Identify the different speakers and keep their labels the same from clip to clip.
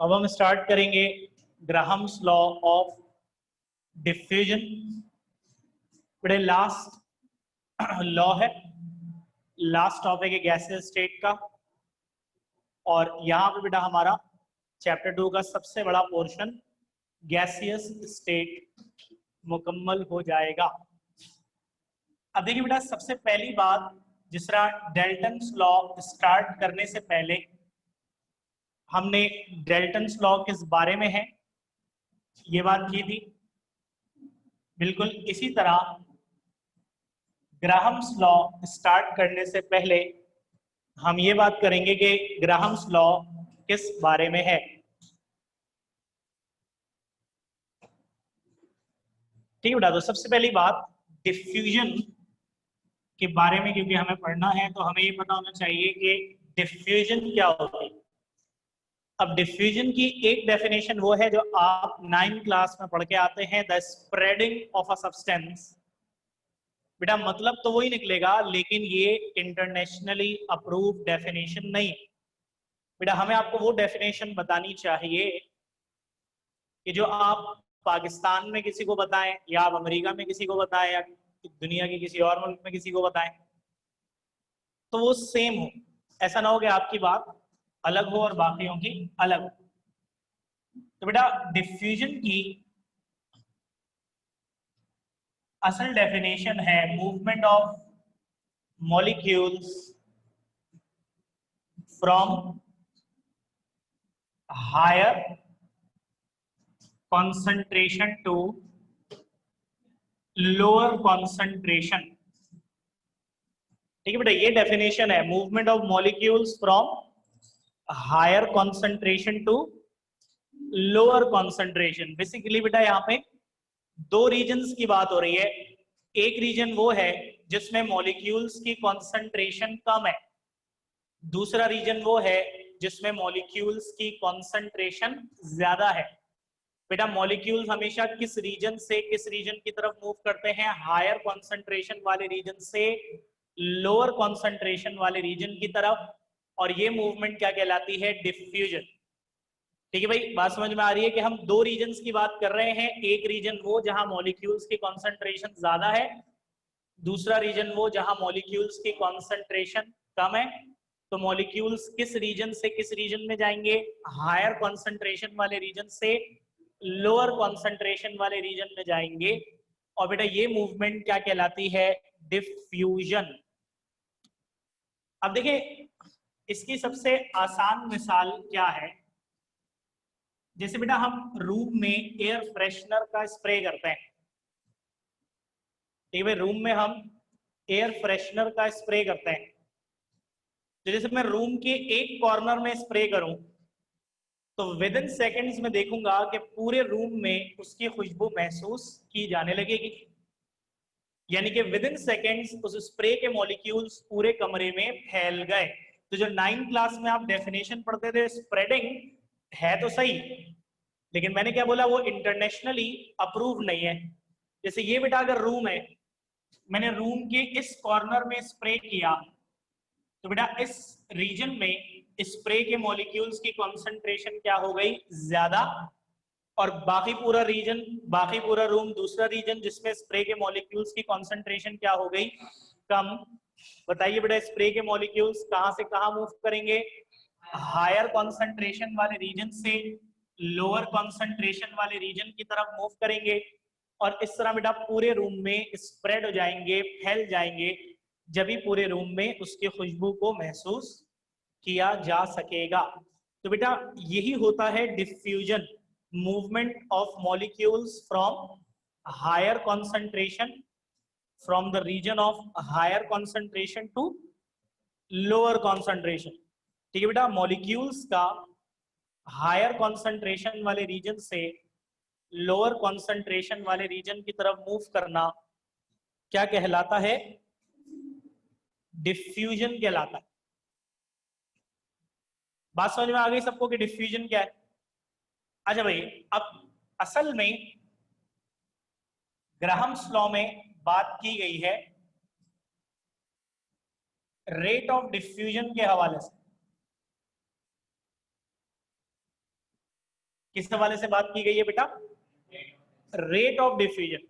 Speaker 1: अब हम स्टार्ट करेंगे ग्राहम्स लॉ ऑफ डिफ्यूजन। बड़े लास्ट लॉ है, लास्ट टॉपिक है गैसियस स्टेट का। और यहाँ पे बेटा हमारा चैप्टर 2 का सबसे बड़ा पोर्शन गैसियस स्टेट मुकम्मल हो जाएगा। अब देखिए बेटा, सबसे पहली बात, जिस तरह डेल्टन्स लॉ स्टार्ट करने से पहले हमने डेल्टन्स लॉ किस बारे में है ये बात की थी। बिल्कुल इसी तरह ग्राहम्स लॉ स्टार्ट करने से पहले हम ये बात करेंगे कि ग्राहम्स लॉ किस बारे में है। ठीक है बेटा, तो सबसे पहली बात डिफ्यूजन के बारे में, क्योंकि हमें पढ़ना है तो हमें ये पता होना चाहिए कि डिफ्यूजन क्या होती है। अब डिफ्यूजन की एक डेफिनेशन वो है जो आप 9th क्लास में पढ़ के आते हैं, the spreading of a substance. बेटा मतलब तो वही निकलेगा, लेकिन ये इंटरनेशनली अप्रूव्ड डेफिनेशन नहीं। बेटा हमें आपको वो डेफिनेशन बतानी चाहिए कि जो आप पाकिस्तान में किसी को बताएं, या आप अमेरिका में किसी को बताएं, या दुनिया के किसी और मुल्क में किसी को बताएं, तो वो सेम हो। ऐसा ना हो कि आपकी बात अलग हो और बाकियों की अलग हो। तो बेटा डिफ्यूजन की असल डेफिनेशन है movement of molecules from higher concentration to lower concentration। ठीक है बेटा, ये डेफिनेशन है movement of molecules from higher concentration to lower concentration। Basically बेटा यहाँ पे दो रीजन्स की बात हो रही है। एक रीजन वो है जिसमें मॉलिक्यूल्स की कॉन्सेंट्रेशन कम है, दूसरा रीजन वो है जिसमें मॉलिक्यूल्स की कॉन्सेंट्रेशन ज्यादा है। बेटा मॉलिक्यूल्स हमेशा किस रीजन से किस रीजन की तरफ मूव करते हैं? हायर कॉन्सेंट्रेशन वाले रीजन से लोअर कॉन्सेंट्रेशन वाले रीजन की तरफ। और ये मूवमेंट क्या कहलाती है? डिफ्यूजन। ठीक है भाई, बात समझ में आ रही है कि हम दो रीजन्स की बात कर रहे हैं। एक रीजन वो जहां मॉलिक्यूल्स की कॉन्सेंट्रेशन ज्यादा है, दूसरा रीजन वो जहां मॉलिक्यूल्स की कॉन्सेंट्रेशन कम है। तो मॉलिक्यूल्स किस रीजन से किस रीजन में जाएंगे? हायर कॉन्सेंट्रेशन वाले रीजन से लोअर कॉन्सेंट्रेशन वाले रीजन में जाएंगे। और बेटा ये मूवमेंट क्या कहलाती है? डिफ्यूजन। अब देखिए इसकी सबसे आसान मिसाल क्या है। जैसे बेटा हम रूम में एयर फ्रेशनर का स्प्रे करते हैं। ठीक है भाई, रूम में हम एयर फ्रेशनर का स्प्रे करते हैं। तो जैसे मैं रूम के एक कॉर्नर में स्प्रे करूं तो विद इन सेकेंड्स में देखूंगा कि पूरे रूम में उसकी खुशबू महसूस की जाने लगेगी। यानी कि विद इन सेकेंड्स उस स्प्रे के मॉलिक्यूल्स पूरे कमरे में फैल गए। तो जो 9th क्लास में आप डेफिनेशन पढ़ते थे स्प्रेडिंग, है तो सही, लेकिन मैंने क्या बोला? वो इंटरनेशनली अप्रूव नहीं है। जैसे ये बेटा अगर रूम है, मैंने रूम के इस कॉर्नर में स्प्रे किया, तो बेटा इस रीजन में स्प्रे के मॉलिक्यूल्स की कॉन्सेंट्रेशन क्या हो गई? ज्यादा। और बाकी पूरा रीजन, बाकी पूरा रूम, दूसरा रीजन जिसमें स्प्रे के मॉलिक्यूल्स की कॉन्सेंट्रेशन क्या हो गई? कम। बताइए बेटा स्प्रे के मॉलिक्यूल्स कहां से कहां मूव करेंगे? हायर कॉन्सेंट्रेशन वाले रीजन से लोअर कॉन्सेंट्रेशन वाले रीजन की तरफ मूव करेंगे। और इस तरह बेटा पूरे रूम में स्प्रेड हो जाएंगे, फैल जाएंगे, जब भी पूरे रूम में उसकी खुशबू को महसूस किया जा सकेगा। तो बेटा यही होता है diffusion, movement of molecules from higher concentration, from the region of higher concentration to lower concentration. ठीक है बेटा, मॉलिक्यूल्स का हायर कॉन्सेंट्रेशन वाले रीजन से लोअर कॉन्सेंट्रेशन वाले रीजन की तरफ मूव करना क्या कहलाता है? डिफ्यूजन कहलाता है। बात समझ में आ गई सबको कि डिफ्यूजन क्या है? अच्छा भाई, अब असल में ग्राहम्स लॉ में बात की गई है रेट ऑफ डिफ्यूजन के हवाले से। किस हवाले से बात की गई है बेटा? Rate of diffusion.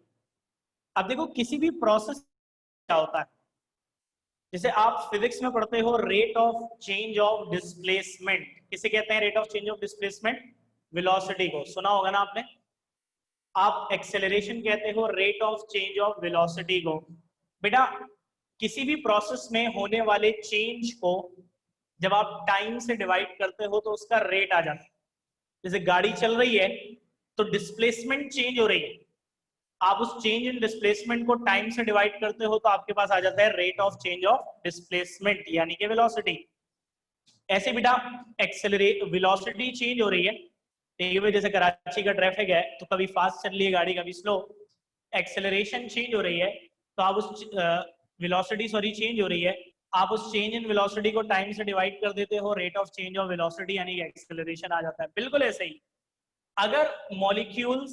Speaker 1: अब देखो किसी भी प्रोसेस क्या होता है, जैसे आप फिजिक्स में पढ़ते हो rate of change of displacement, किसे कहते हैं rate of change of displacement? Velocity को, सुना होगा ना आपने। आप एक्सेलरेशन कहते हो rate of change of velocity को। बेटा किसी भी प्रोसेस में होने वाले चेंज को जब आप टाइम से डिवाइड करते हो तो उसका रेट आ जाता है। जैसे गाड़ी चल रही है तो डिस्प्लेसमेंट चेंज हो रही है, आप उस चेंज इन डिस्प्लेसमेंट को टाइम से डिवाइड करते हो तो आपके पास आ जाता है rate of change of displacement यानी कि वेलोसिटी। ऐसे बेटा एक्सेलरेट वेलोसिटी चेंज हो रही है, ठीक है, जैसे कराची का ट्रैफिक है तो कभी फास्ट चल रही है गाड़ी कभी स्लो, एक्सेलरेशन चेंज हो रही है तो आप उस वेलोसिटी सॉरी चेंज हो रही है, आप उस चेंज इन वेलोसिटी को टाइम से डिवाइड कर देते हो, rate of change of velocity यानी कि एक्सेलरेशन आ जाता है। बिल्कुल ऐसे ही अगर मॉलिक्यूल्स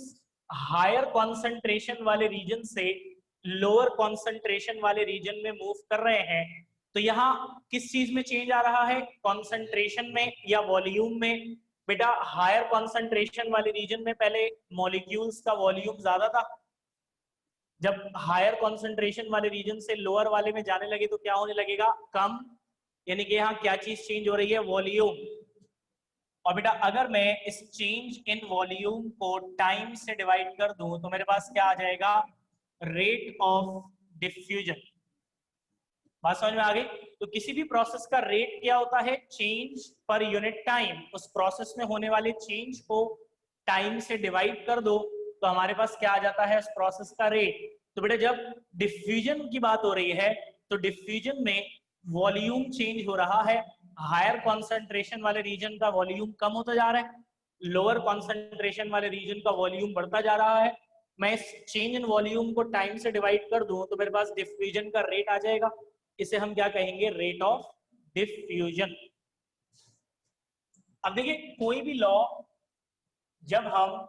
Speaker 1: हायर कॉन्सेंट्रेशन वाले रीजन से लोअर कॉन्सेंट्रेशन वाले रीजन में मूव कर रहे हैं तो यहाँ किस चीज में चेंज आ रहा है, कॉन्सेंट्रेशन में या वॉल्यूम में? बेटा हायर कॉन्सेंट्रेशन वाले रीजन में पहले मॉलिक्यूल्स का वॉल्यूम ज्यादा था, जब हायर कॉन्सेंट्रेशन वाले रीजन से लोअर वाले में जाने लगे तो क्या होने लगेगा, कम। यानी कि यहाँ क्या चीज चेंज हो रही है, वॉल्यूम। और बेटा अगर मैं इस चेंज इन वॉल्यूम को टाइम से डिवाइड कर दूं तो मेरे पास क्या आ जाएगा, रेट ऑफ डिफ्यूजन। बात समझ में आ गई? तो किसी भी प्रोसेस का रेट क्या होता है, चेंज पर यूनिट टाइम। उस प्रोसेस में होने वाले चेंज को टाइम से डिवाइड कर दो तो हमारे पास क्या आ जाता है, उस प्रोसेस का रेट। तो बेटा जब डिफ्यूजन की बात हो रही है तो डिफ्यूजन में वॉल्यूम चेंज हो रहा है, हायर कॉन्सेंट्रेशन वाले रीजन का वॉल्यूम कम होता जा रहा है, लोअर कॉन्सेंट्रेशन वाले रीजन का वॉल्यूम बढ़ता जा रहा है। मैं इस चेंज इन वॉल्यूम को टाइम से डिवाइड कर दूं तो मेरे पास डिफ्यूजन का रेट आ जाएगा, इसे हम क्या कहेंगे, रेट ऑफ डिफ्यूजन। अब देखिए कोई भी लॉ जब हम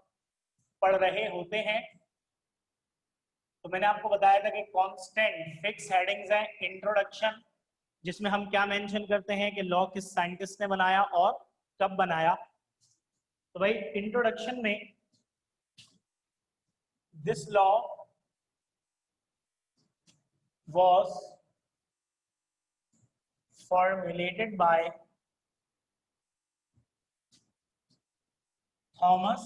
Speaker 1: पढ़ रहे होते हैं तो मैंने आपको बताया था कि कांस्टेंट फिक्स हेडिंग्स हैं, इंट्रोडक्शन जिसमें हम क्या मेंशन करते हैं कि लॉ किस साइंटिस्ट ने बनाया और कब बनाया। तो भाई इंट्रोडक्शन में this law was formulated by Thomas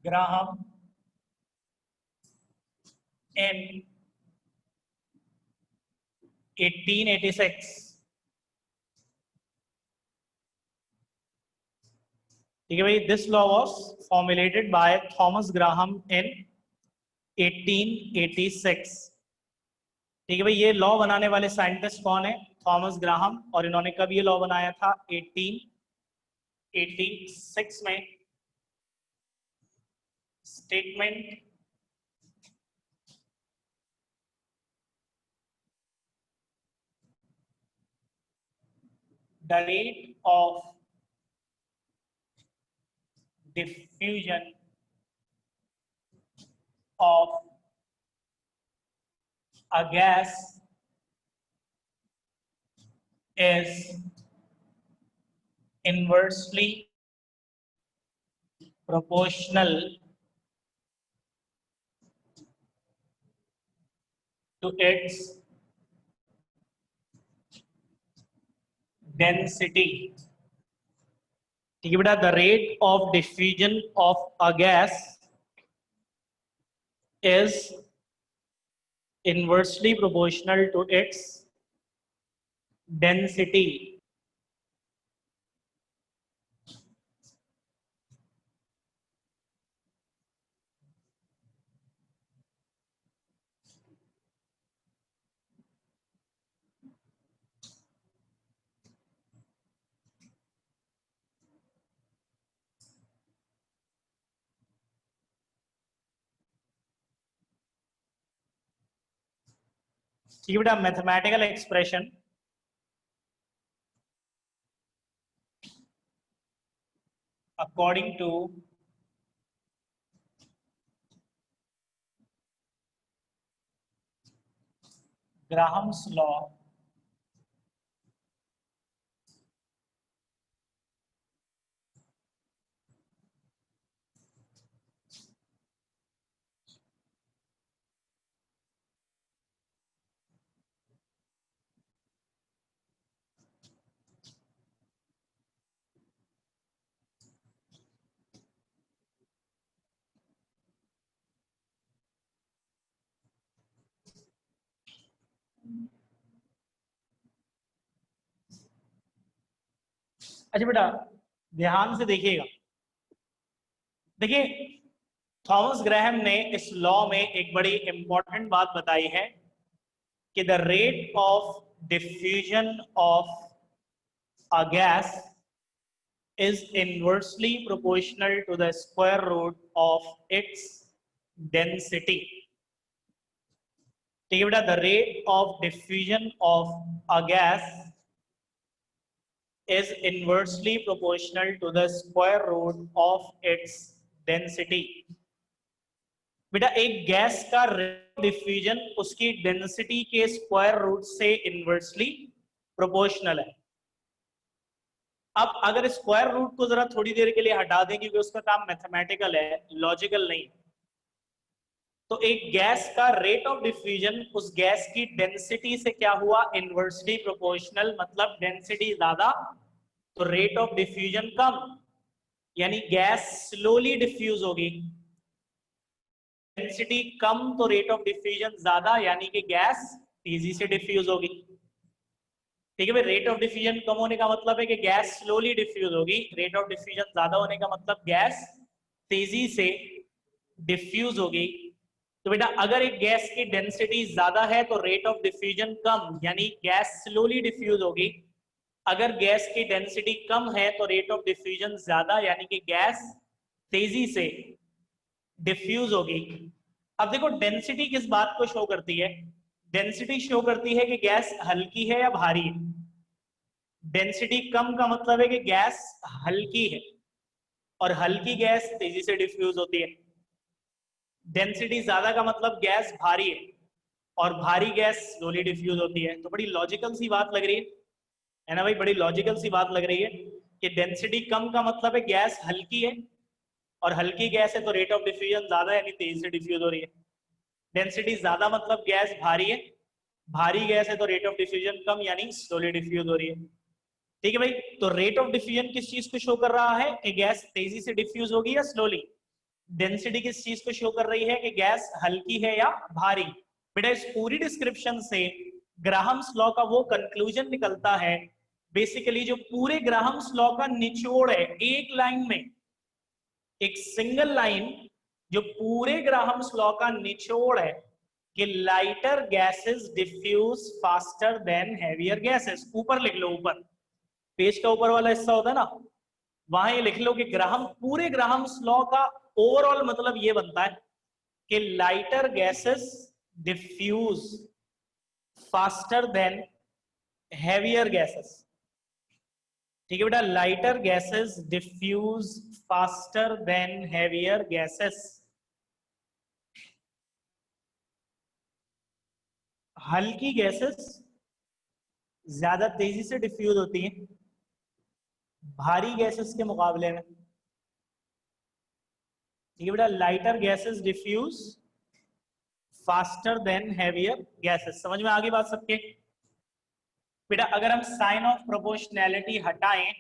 Speaker 1: Graham in 1886। ठीक है भाई, this law was formulated by Thomas Graham in 1886। ठीक है भाई, ये लॉ बनाने वाले साइंटिस्ट कौन है, थॉमस ग्राहम, और इन्होंने कब ये लॉ बनाया था, 1886 में। Statement the rate of diffusion of a gas is inversely proportional to its density। ठीक है बेटा, the rate of diffusion of a gas is inversely proportional to its density। ठीक है बेटा, mathematical expression according to Graham's law अच्छा बेटा ध्यान से देखिएगा, देखिए थॉमस ग्रैहम ने इस लॉ में एक बड़ी इंपॉर्टेंट बात बताई है कि the rate of diffusion of a gas is inversely proportional to the square root of its density. ठीक है बेटा, the rate of diffusion of a gas is inversely proportional to the square root of its density. बेटा एक gas का rate diffusion उसकी density के square root से inversely proportional है। अब अगर स्क्वायर रूट को जरा थोड़ी देर के लिए हटा दें क्योंकि उसका काम मैथमेटिकल है, लॉजिकल नहीं, तो एक गैस का रेट ऑफ डिफ्यूजन उस गैस की डेंसिटी से क्या हुआ, इनवर्सली प्रोपोर्शनल, मतलब डेंसिटी ज्यादा तो रेट ऑफ डिफ्यूजन कम, यानी गैस स्लोली डिफ्यूज होगी। डेंसिटी कम तो रेट ऑफ डिफ्यूजन ज्यादा, यानी कि गैस तेजी से डिफ्यूज होगी। ठीक है भाई, रेट ऑफ डिफ्यूजन कम होने का मतलब है कि गैस स्लोली डिफ्यूज होगी, रेट ऑफ डिफ्यूजन ज्यादा होने का मतलब गैस तेजी से डिफ्यूज होगी। तो बेटा अगर एक गैस की डेंसिटी ज्यादा है तो रेट ऑफ डिफ्यूजन कम, यानी गैस स्लोली डिफ्यूज होगी। अगर गैस की डेंसिटी कम है तो रेट ऑफ डिफ्यूजन ज्यादा, यानी कि गैस तेजी से डिफ्यूज होगी। अब देखो डेंसिटी किस बात को शो करती है, डेंसिटी शो करती है कि गैस हल्की है या भारी है। डेंसिटी कम का मतलब है कि गैस हल्की है और हल्की गैस तेजी से डिफ्यूज होती है। डेंसिटी ज्यादा का मतलब गैस भारी है और भारी गैस स्लोली डिफ्यूज होती है। तो बड़ी लॉजिकल सी बात लग रही है ना भाई, बड़ी लॉजिकल सी बात लग रही है कि डेंसिटी कम का मतलब है गैस हल्की है और हल्की गैस है तो रेट ऑफ डिफ्यूजन ज्यादा यानी तेजी से डिफ्यूज हो रही है। डेंसिटी ज्यादा मतलब गैस भारी है, भारी गैस है तो रेट ऑफ डिफ्यूजन कम यानी स्लोली डिफ्यूज हो रही है। ठीक है भाई, तो रेट ऑफ डिफ्यूजन किस चीज को शो कर रहा है कि गैस तेजी से डिफ्यूज होगी या स्लोली। डेंसिटी किस चीज को शो कर रही है कि गैस हल्की है या भारी। बेटा इस पूरी डिस्क्रिप्शन से ग्राहम्स लॉ का वो कंक्लूजन निकलता है, बेसिकली जो पूरे ग्राहम्स लॉ का निचोड़ है एक लाइन में, एक सिंगल लाइन जो पूरे ग्राहम्स लॉ का निचोड़ है कि lighter gases diffuse faster than heavier gases. ऊपर लिख लो, ऊपर पेज का ऊपर वाला हिस्सा होता है ना, वहां ये लिख लो कि ग्राहम पूरे ग्राहम्स लॉ का ओवरऑल मतलब ये बनता है कि lighter gases diffuse faster than heavier gases. ठीक है बेटा, lighter gases diffuse faster than heavier gases. हल्की गैसेस ज्यादा तेजी से डिफ्यूज होती हैं भारी गैसेस के मुकाबले में। ठीक है बेटा, lighter gases diffuse faster than heavier gases. समझ में आ गई बात सबके। बेटा अगर हम साइन ऑफ प्रोपोर्शनैलिटी हटाएं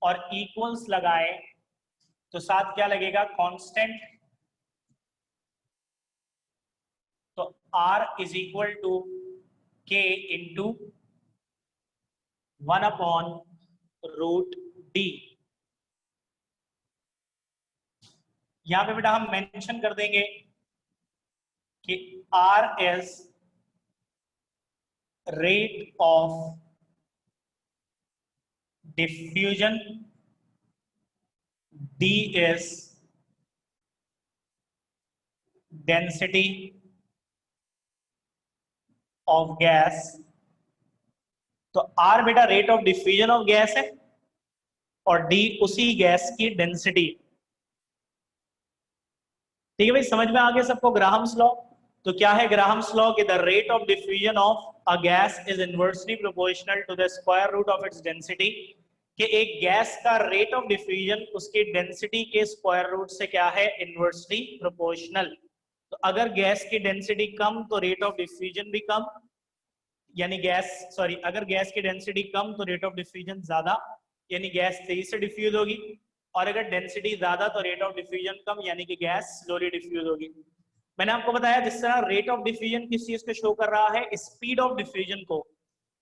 Speaker 1: और इक्वल्स लगाएं तो साथ क्या लगेगा, कांस्टेंट। तो R is equal to K into 1/√D। यहां पे बेटा हम मेंशन कर देंगे कि R is rate of diffusion, D is density of gas। तो R बेटा rate of diffusion of gas है और D उसी गैस की डेंसिटी। ठीक है भाई, समझ में आ गया सबको ग्राहम्स लॉ। तो क्या है ग्राहम्स लॉ कि the rate of diffusion of a gas is inversely proportional to the square root of its density. कि एक गैस का रेट ऑफ डिफ्यूजन उसकी डेंसिटी के स्क्वायर रूट से क्या है, इनवर्सली प्रोपोर्शनल। तो अगर गैस की डेंसिटी कम तो रेट ऑफ डिफ्यूजन भी कम, यानी अगर गैस की डेंसिटी कम तो रेट ऑफ डिफ्यूजन ज्यादा, यानी गैस तेजी से डिफ्यूज होगी। और अगर डेंसिटी ज्यादा तो रेट ऑफ डिफ्यूजन कम, यानी कि गैस स्लोली डिफ्यूज होगी। मैंने आपको बताया जिस तरह रेट ऑफ डिफ्यूजन किस चीज को शो कर रहा है, स्पीड ऑफ डिफ्यूजन को।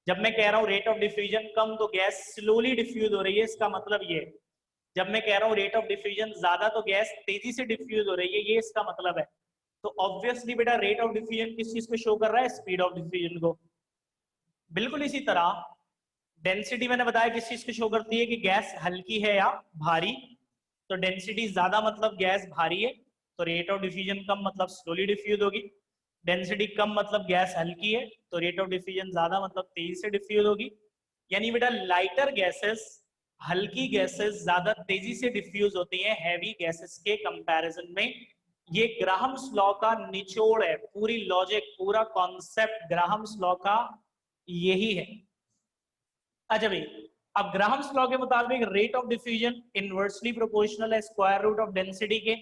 Speaker 1: जब मैं कह रहा हूँ रेट ऑफ डिफ्यूजन कम तो गैस स्लोली डिफ्यूज हो रही है, इसका मतलब ये है। जब मैं कह रहा हूँ रेट ऑफ डिफ्यूजन ज्यादा तो गैस तेजी से डिफ्यूज हो रही है, ये इसका मतलब है। तो ऑब्वियसली बेटा रेट ऑफ डिफ्यूजन किस चीज को शो कर रहा है? स्पीड ऑफ डिफ्यूजन को। बिल्कुल इसी तरह डेंसिटी मैंने बताया किस चीज को शो करती है कि गैस हल्की है या भारी। तो डेंसिटी ज्यादा मतलब गैस भारी है, तो रेट ऑफ डिफ्यूजन कम मतलब स्लोली डिफ्यूज होगी। डेंसिटी कम मतलब गैस हल्की है, तो रेट ऑफ डिफ्यूजन ज्यादा मतलब तेजी से डिफ्यूज होगी। यानी बेटा लाइटर गैसेस, हल्की गैसेस ज्यादा तेजी से डिफ्यूज होती हैं हैवी गैसेस के कंपैरिजन में। ये ग्राहम्स लॉ का निचोड़ है, पूरी लॉजिक, पूरा कॉन्सेप्ट ग्राहम्स लॉ का यही है। अच्छा भाई, अब ग्राहम्स लॉ के मुताबिक rate of diffusion inversely proportional है स्क्वायर रूट ऑफ डेंसिटी के।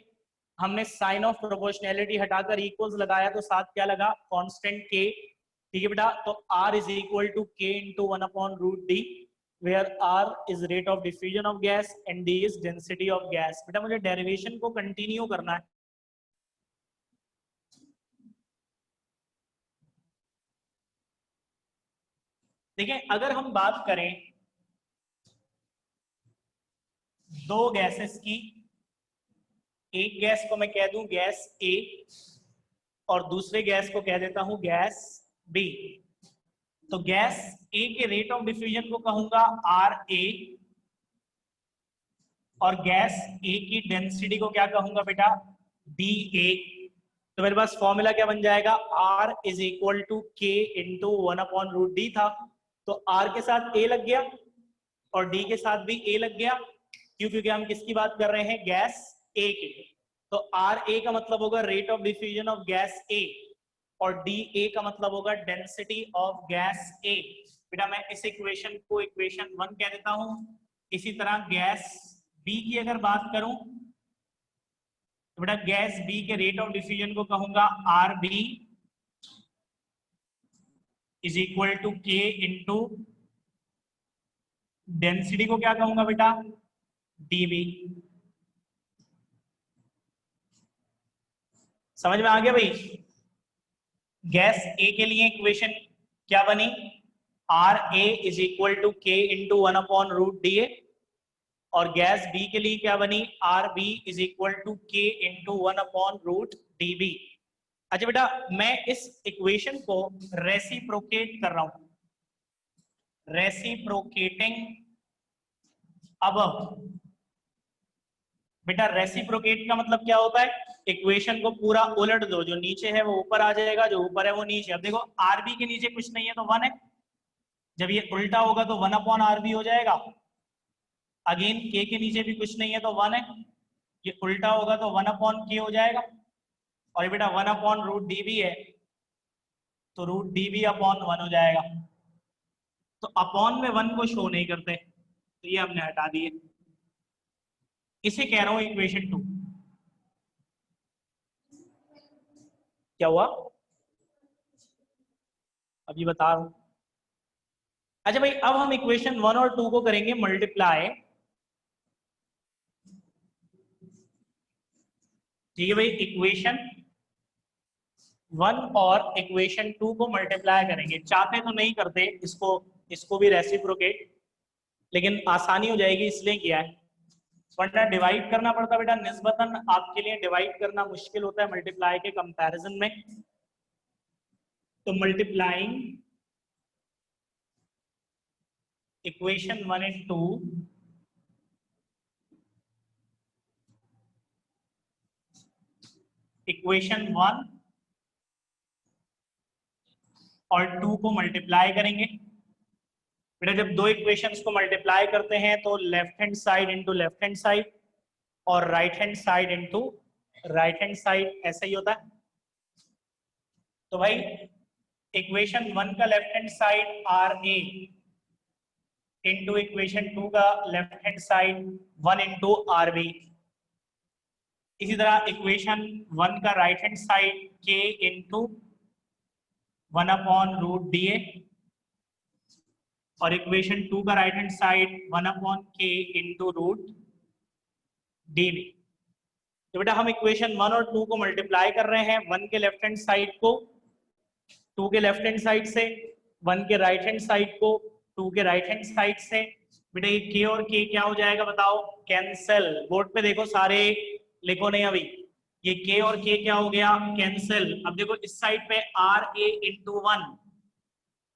Speaker 1: हमने साइन ऑफ प्रोपोर्शनैलिटी हटाकर इक्वल्स लगाया तो साथ क्या लगा? कांस्टेंट के। ठीक है बेटा, तो R is equal to K into 1/√D, where R is rate of diffusion of gas and D is density of gas. बेटा मुझे डेरिवेशन को कंटिन्यू करना है। देखिए, अगर हम बात करें दो गैसेस की, एक गैस को मैं कह दूं गैस A और दूसरे गैस को कह देता हूं गैस B। तो गैस A के रेट ऑफ डिफ्यूजन को कहूंगा RA और गैस A की डेंसिटी को क्या कहूंगा बेटा? DA। तो मेरे पास फॉर्मूला क्या बन जाएगा? R is equal to K into 1/√D था। तो R के साथ A लग गया और D के साथ भी A लग गया। क्यों? क्योंकि हम किसकी बात कर रहे हैं? गैस A की। तो RA का मतलब होगा rate of diffusion of gas A और DA का मतलब होगा डेंसिटी ऑफ गैस A। बेटा मैं इस इक्वेशन को इक्वेशन 1 कह देता हूं। इसी तरह गैस B की अगर बात करूं तो बेटा गैस B के रेट ऑफ डिफ्यूजन को कहूंगा RB is equal to K into density को क्या कहूंगा बेटा? DB। समझ में आ गया भाई? गैस A के लिए इक्वेशन क्या बनी? RA is equal to K into 1/√DA और गैस B के लिए क्या बनी? RB is equal to K into 1/√DB। अच्छा बेटा, मैं इस इक्वेशन को रेसिप्रोकेट कर रहा हूं, रेसिप्रोकेटिंग अबव। बेटा रेसिप्रोकेट का मतलब क्या होता है? इक्वेशन को पूरा उलट दो, जो नीचे है वो ऊपर आ जाएगा, जो ऊपर है वो नीचे। अब देखो आरबी के नीचे कुछ नहीं है तो 1 है, जब ये उल्टा होगा तो 1/RB हो जाएगा। अगेन के नीचे भी कुछ नहीं है तो 1 है, ये उल्टा होगा तो 1/K हो जाएगा। और ये बेटा 1/√DB है तो √DB अपॉन 1 हो जाएगा। तो अपॉन में 1 को शो नहीं करते तो ये हमने हटा दिए। इसे कह रहा हूं इक्वेशन 2। क्या हुआ अभी बता रहा हूं। अच्छा भाई, अब हम इक्वेशन 1 और 2 को करेंगे मल्टीप्लाई। ठीक है भाई, इक्वेशन 1 और इक्वेशन 2 को मल्टीप्लाई करेंगे। चाहते तो नहीं करते इसको, इसको भी रेसिप्रोकेट, लेकिन आसानी हो जाएगी इसलिए किया है, वरना डिवाइड करना पड़ता बेटा। निस्बतन आपके लिए डिवाइड करना मुश्किल होता है मल्टीप्लाई के कंपैरिजन में। तो मल्टीप्लाइंग इक्वेशन 1 एंड 2 इक्वेशन 1 और 2 को मल्टीप्लाई करेंगे। बेटा जब दो इक्वेशंस को मल्टीप्लाई करते हैं तो left hand side into left hand side और right hand side into right hand side, ऐसा ही होता है। तो भाई इक्वेशन 1 का left hand side RA into equation 2 का left hand side 1 into RB। इसी तरह इक्वेशन 1 का right hand side K into 1/√DA और इक्वेशन 2 का right hand side 1/K into √DB। तो बेटा हम इक्वेशन 1 और 2 को मल्टीप्लाई कर रहे हैं, 1 के लेफ्ट हैंड साइड को 2 के लेफ्ट हैंड साइड से, 1 के राइट हैंड साइड को 2 के राइट हैंड साइड से। बेटा ये k और k क्या हो जाएगा बताओ, कैंसिल। बोर्ड पे देखो सारे, लिखो नहीं अभी। ये k और k क्या हो गया, कैंसिल। अब देखो इस साइड पे r a into 1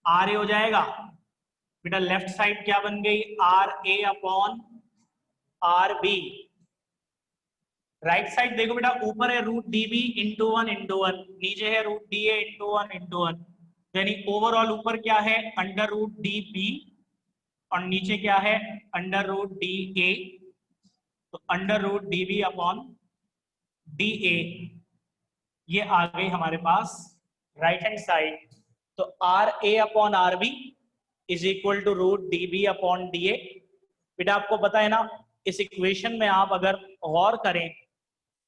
Speaker 1: r a हो जाएगा। बेटा लेफ्ट साइड क्या बन गई, r a upon r b। Right side देखो बेटा, ऊपर है root D B into 1 into 1, नीचे है root D A into 1 into 1। यानी ओवरऑल ऊपर क्या है, अंडर रूट डी बी, और नीचे क्या है, अंडर रूट डी ए। तो under root D B upon D A, ये आ गई हमारे पास राइट हैंड साइड। तो R A upon R B is equal to root D B upon D A. बेटा आपको पता है ना, इस इक्वेशन में आप अगर गौर करें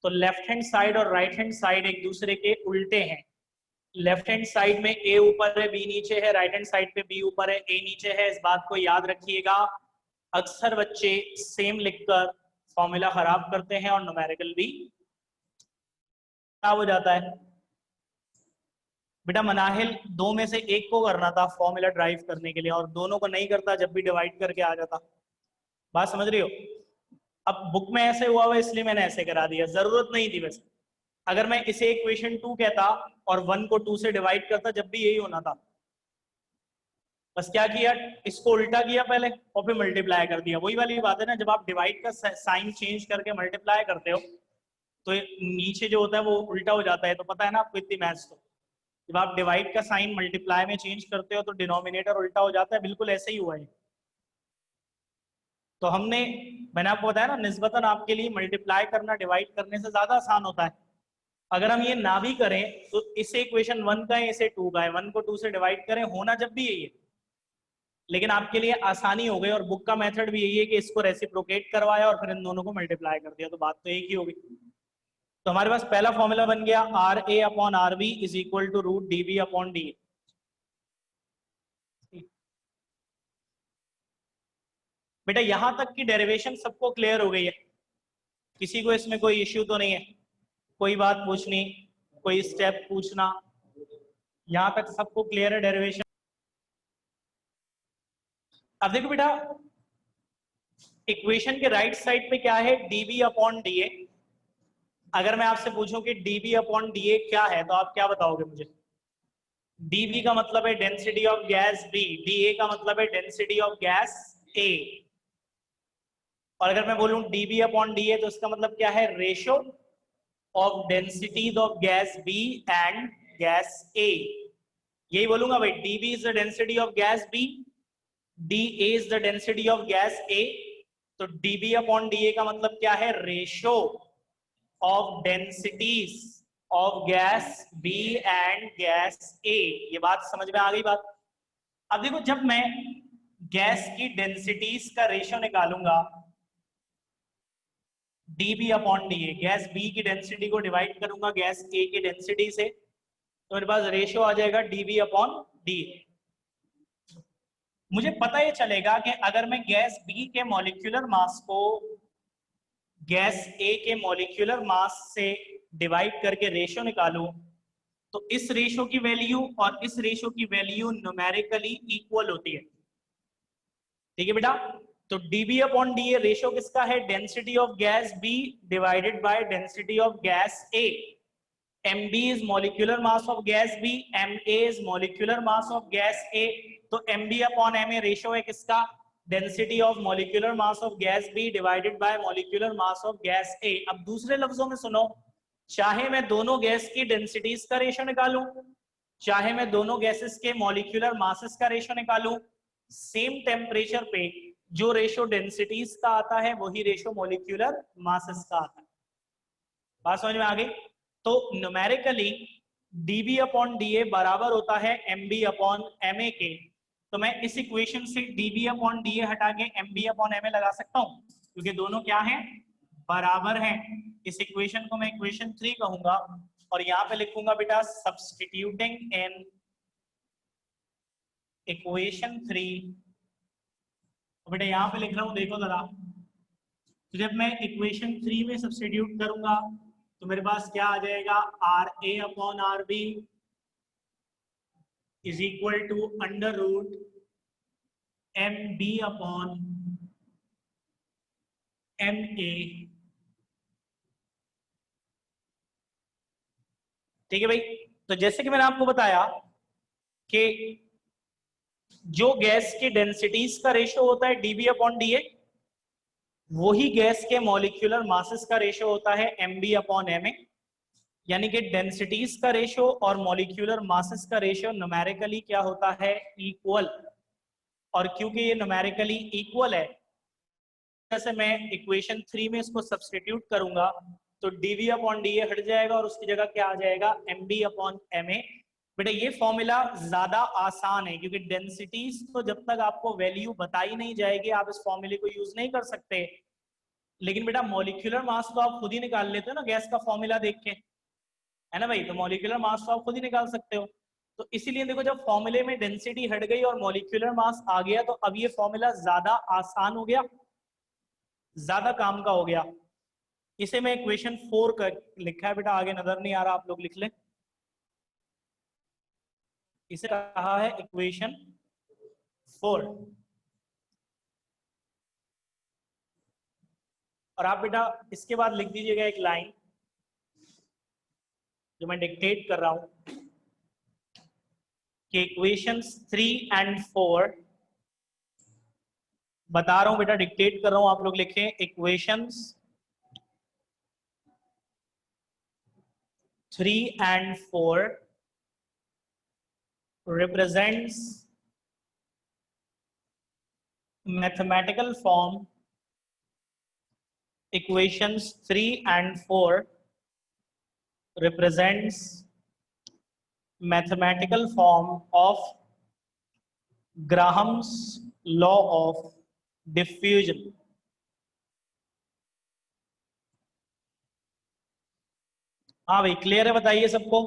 Speaker 1: तो लेफ्ट हैंड साइड और राइट हैंड साइड एक दूसरे के उल्टे हैं। लेफ्ट हैंड साइड में ए ऊपर है बी नीचे है, राइट हैंड साइड पे बी ऊपर है ए नीचे है। इस बात को याद रखिएगा। अक्सर बच्चे सेम लिखकर फॉर्मूला खराब करते हैं और न्यूमेरिकल भी खराब हो जाता है। बेटा मनाहिल दो में से एक को करना था फॉर्मूला ड्राइव करने के लिए, और दोनों को नहीं करता, जब भी डिवाइड करके आ जाता। बात समझ रही हो? अब बुक में ऐसे हुआ हुआ इसलिए मैंने ऐसे करा दिया, जरूरत नहीं थी वैसे। अगर मैं इसे इक्वेशन 2 कहता और 1 को 2 से डिवाइड करता, जब भी यही होना था। बस क्या किया, इसको उल्टा किया पहले और फिर मल्टीप्लाई कर दिया। वही वाली बात है ना, जब आप डिवाइड का साइन चेंज करके मल्टीप्लाई करते हो तो नीचे जो होता है वो उल्टा हो जाता है। तो पता है ना आपको इतनी मैथ्स तो, जब आप डिवाइड का साइन मल्टीप्लाई में चेंज करते हो तो डिनोमिनेटर उल्टा हो जाता है। बिल्कुल ऐसे ही हुआ है। तो मैंने आपको बताया ना, निस्बतन आपके लिए मल्टीप्लाई करना डिवाइड करने से ज्यादा आसान होता है। अगर हम ये ना भी करें तो इसे इक्वेशन 1 का है, इसे 2 का है, 1 को 2 से डिवाइड करें, होना जब भी यही है। लेकिन आपके लिए आसानी हो गई, और बुक का मेथड भी यही है कि इसको रेसिप्रोकेट करवाया और फिर इन दोनों को मल्टीप्लाई कर दिया, तो बात तो एक ही होगी। तो हमारे पास पहला फॉर्मूला बन गया, R A upon R B is equal to root D B upon D. बेटा यहां तक की डेरिवेशन सबको क्लियर हो गई है, किसी को इसमें कोई इश्यू तो नहीं है? कोई बात पूछनी, कोई स्टेप पूछना? यहां तक सबको क्लियर है डेरिवेशन? अब देखो बेटा, इक्वेशन के राइट साइड पे क्या है, डीबी अपॉन डी ए। अगर मैं आपसे पूछूं कि डीबी अपॉन डी ए क्या है, तो आप क्या बताओगे मुझे? डीबी का मतलब है density of gas B, D A का मतलब है डेंसिटी ऑफ गैस ए। और अगर मैं बोलूं डीबी अपॉन डी ए, तो इसका मतलब क्या है, ratio of densities of gas B and gas A. यही बोलूंगा भाई, dB is the density of gas B, dA is the density of gas A। तो dB अपॉन dA का मतलब क्या है, ratio of densities of gas B and gas A। ये बात समझ में आ गई बात? अब देखो, जब मैं गैस की डेंसिटीज का रेशो निकालूंगा, dB upon dA, gas B की डेंसिटी को डिवाइड करूंगा गैस A की डेंसिटी से, तो मेरे पास रेशियो आ जाएगा dB अपॉन dA। मुझे पता ये चलेगा कि अगर मैं गैस B के मॉलिक्यूलर मास को गैस A के मॉलिक्यूलर मास से डिवाइड करके रेशियो निकालूं, तो इस रेशियो की वैल्यू और इस रेशियो की वैल्यू न्यूमेरिकली इक्वल होती है। ठीक है बेटा? तो dB अपॉन dA रेशियो किसका है, density of gas B divided by density of gas A। Mb is molecular mass of gas B, Ma is molecular mass of gas A। तो Mb upon Ma ratio है किसका, density of molecular mass of gas B divided by molecular mass of gas A। अब दूसरे लफ्जों में सुनो, चाहे मैं दोनों गैस की डेंसिटीज का रेशियो निकालूं, चाहे मैं दोनों गैसेस के मॉलिक्यूलर मासेस का रेशियो निकालूं, सेम टेम्परेचर पे जो रेशियो डेंसिटीज का आता है वही रेशियो मॉलिक्यूलर मासेस का आता है। बात समझ में आ गई? तो न्यूमेरिकली dB अपॉन dA बराबर होता है mb अपॉन ma के। तो मैं इस इक्वेशन से dB अपॉन dA हटा के mb अपॉन ma लगा सकता हूं, क्योंकि दोनों क्या हैं, बराबर हैं। इस इक्वेशन को मैं इक्वेशन 3 कहूंगा, और यहाँ पे लिखूंगा बेटा, सब्स्टिट्यूटिंग इन इक्वेशन 3। बेटा यहाँ पे लिख रहा हूँ, देखो जरा, तो जब मैं इक्वेशन 3 में सब्स्टिट्यूट करूंगा तो मेरे पास क्या आ जाएगा, R A upon R B is equal to under root M B upon M A. ठीक है भाई। तो जैसे कि मैंने आपको बताया कि जो गैस की डेंसिटीज का रेशियो होता है डीबी अपॉन डी ए, वही गैस के मॉलिक्यूलर मासेस का रेशियो होता है M B upon M A. यानी कि डेंसिटीज का रेशियो और मॉलिक्यूलर मासेस का रेशियो न्यूमेरिकली क्या होता है, इक्वल। और क्योंकि ये न्यूमेरिकली इक्वल है, जैसे मैं इक्वेशन 3 में इसको सब्सटीट्यूट करूंगा तो डीवी अपॉन डी ए हट जाएगा और उसकी जगह क्या आ जाएगा, M B upon M A. बेटा ये फॉर्मूला ज्यादा आसान है क्योंकि डेंसिटीज तो जब तक आपको वैल्यू बताई नहीं जाएगी आप इस फॉर्मूले को यूज नहीं कर सकते। लेकिन बेटा मॉलिक्यूलर मास तो आप खुद ही निकाल लेते हो ना गैस का फॉर्मूला देख के, है ना भाई। तो मॉलिक्यूलर मास तो आप खुद ही निकाल सकते हो। तो इसीलिए देखो जब फॉर्मूले में डेंसिटी हट गई और मॉलिक्यूलर मास आ गया तो अब ये फॉर्मूला ज्यादा आसान हो गया, ज्यादा काम का हो गया। इसे मैं इक्वेशन 4 का लिखा है बेटा, आगे नजर नहीं आ रहा, आप लोग लिख लें। इसे कहा है इक्वेशन 4। और आप बेटा इसके बाद लिख दीजिएगा एक लाइन जो मैं डिक्टेट कर रहा हूं कि इक्वेशंस 3 एंड 4, बता रहा हूं बेटा, डिक्टेट कर रहा हूं, आप लोग लिखें equations 3 and 4 represents mathematical form, equations 3 and 4 represents mathematical form of Graham's law of diffusion। हाँ भाई क्लियर है, बताइए सबको।